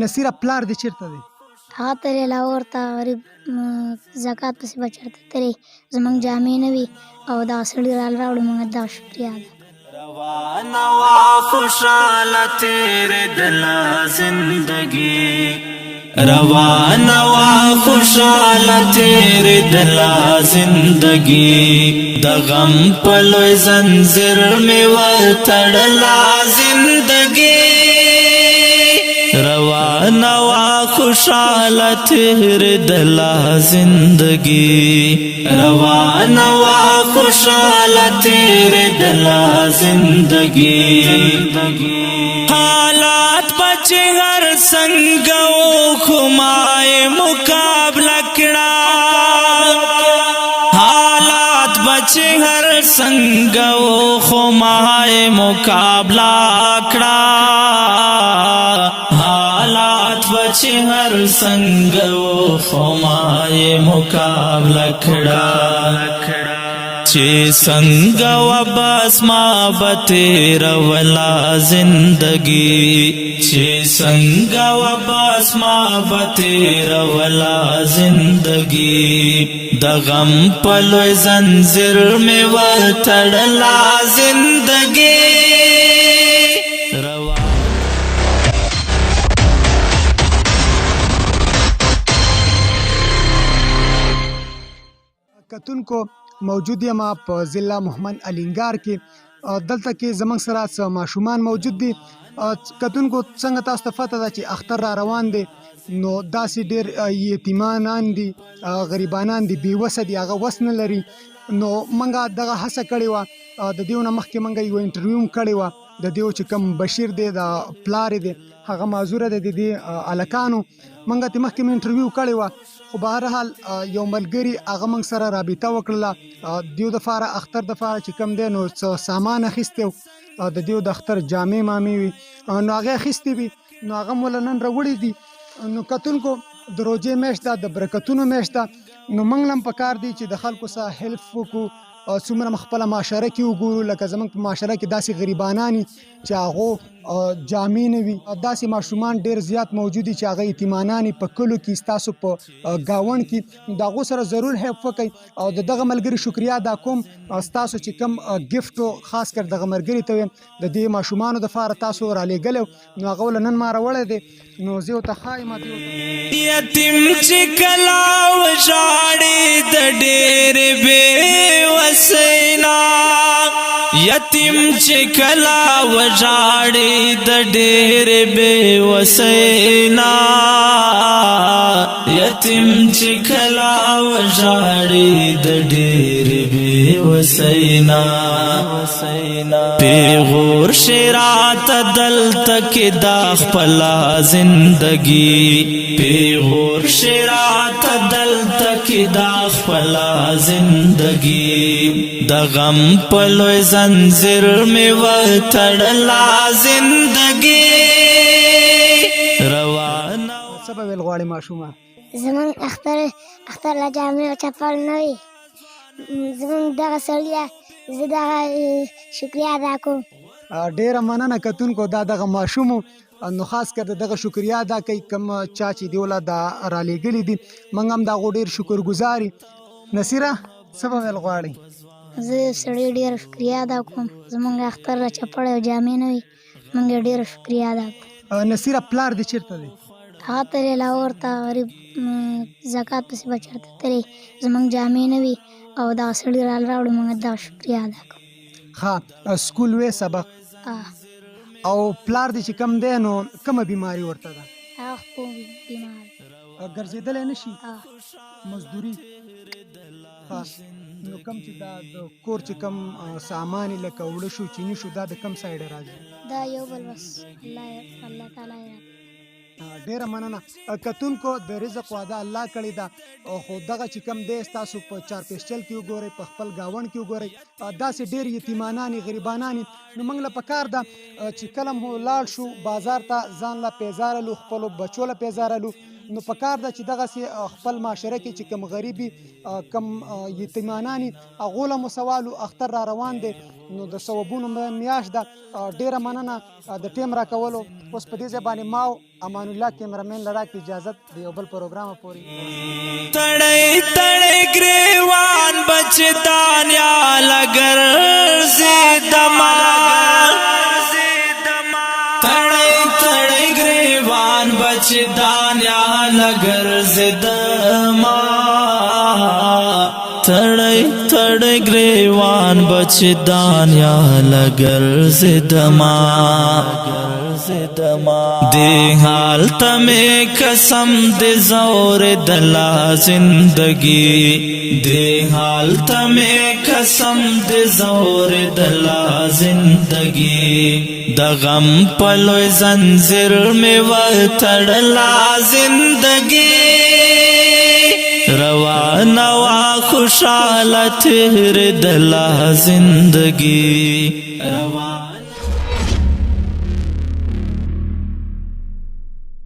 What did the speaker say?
نصیره پلار دې چیرته دی؟ هغه تللی لاهور ته غریب زکات پسې به چېرته تللی زموږ جامې نه وي او دغه سړي راوړي موږ دغه شکریه ادا روانه وا خوشاله تېرېدله زندګي روانه وا خوشاله تېرېدله زندګي د غم په لوی زنځیر مې وتړله زندګي روانه وا خوشاله تېرېدله زندګي روانه وا خوشاله تېرېدله زندګي حالات بچ هر څنګه و خو ما یې مقابله کړه حالات بچ هر څنګه و خو ما یې مقابله کړه حالات بچ هر څنګه و خو ما یې مقابله کړه چې څنګه و بس ما به تېروله زندګي چې څنګه و بس ما به تېروله زندګي د غم په لوی زنځیر مې وتړله زندګي کتونکو موجود یم په ضلع محمد الینګار کې دلته کې زموږ سره څه ماشومان موجود دي کتونکو څنګه تاسو ته پته ده چې اختر را روان دی نو داسې ډېر یتیمانان دي غریبانان دي بېوسه دي هغه وس نه لري نو موږ دغه هڅه کړې وه د دې نه مخکې موږ یو انټرویو هم کړې وه د دې چې کوم بشیر دی د پلار دی هغه معذوره دی د دې هلکانو موږ ترې مخکې مې انټرویو کړې وه خو به هر حال یو ملګري هغه موږ سره رابطه وکړله دیو دپاره اختر دپاره چې کوم دی نو څه سامان اخیستی و د دیو د اختر جامې مامې وي نو هغې اخیستې وي نو هغه مو له نن راوړي دي نو کتونکو د روژې میاشت ده د برکتونو میاشت ده نو موږ له هم پکار دی چې د خلکو سره هیلپ وکړو څومره خپله معاشره کې وګورو لکه زموږ په معاشره کې داسې غریبانان چې هغو جامې نه وي داسې ماشومان ډېر زیات موجود دي چې هغه یتیمانان په کلو کې ستاسو په ګاونډ کې د هغو سره ضرور هیلپ وکئ او د دغه ملګري شکریا ادا کوم ستاسو چې کوم ګفټ خاص کر دغه ملګري ته ویم د دې ماشومانو دپاره تاسو رالیږلی نو هغه له نن ما راوړی دی نو زه ورته ښایم یتیم چې کله وژاړي د ډېرې بېوسۍ یتیم چې کله وژاړي د ډېرې بېوسۍ یتیم چې کله وژاړي د ډېرې بېوسۍ پیغور شي راته دلته کې دا خپله زندګي پیغور شي راته دلته کې دا خپله زندګي د غم په لوی زنځیر مې وتړله زندګي روانه څه به ویل غواړې ماشومه زموږ اختر له جامې او چپل نه وي زموږ دغه سړي له زه دغه شکریه ادا کوم ډېره مننه کتونکو دا دغه ماشوم نو خاص کر دغه شکریه ادا کوي کوم چا چې دیوله دا رالیږلي دي موږ هم د هغو ډېر شکرګزار یو نصیره څه به ویل غواړئ زه سړي ډېره شکریه ادا کوم زموږ اختر له چپړ او جامې نه وي موږ یې ډېره شکریه ادا کوم نصیره پلار دې چېرته دی؟ هغه تللی لاهور ته غریب زکات پسې به چېرته تللی زموږ جامې نه وي او دغه سړي راوړي موږ دغه شکریه ادا کوم ښه سکول وې سبق او پلار دې چې کم دی نو کومه بیماري ورته ده؟ هغه خو بیمار ګرځېدلی نه شي مزدوري نو کم چې دا د کور چې کم سامان یې لکه اوړه شو چیني شو دا د کم سایډه راځي؟ دا یو بل بس الله تعالی یې ډیره مننه کتونکو د رزق وعده الله کړې ده خو دغه چې کم دی ستاسو په چارپیسچل کې وګورئ په خپل ګاونډ کې وګورئ داسې ډېر یتیمانان غریبانان نو موږ له پکار ده چې کله مو لاړ شو بازار ته ځان له پیزارلو خپلو بچو له پیزارلو نو پکار ده چې دغسې خپل معاشره کې چې کم غریبي کم یتیمانان هغو له مو سوالو اختر را روان دی نو د ثوابونو میاشت ده. ډیره مننه د ټیم راکولو. اوس په دې ځای باندې ما او امان الله کیمرامین له راکړي اجازت د یو بل پروګرام پورې. تړی تړی ګریوان بچ دانیا لګر زیدما تړی تړی ګریوان بچ دانیا لګر زیدما تړی تړی ګریوان بچ دانیا لګر زیدما دی حال تمہیں قسم دے زور دلا زندگی دی حال تمہیں قسم دے زور دلا زندگی دا غم پلوی زنجیر میں وتڑلا زندگی روانہ وا خوشحال تیر دلا زندگی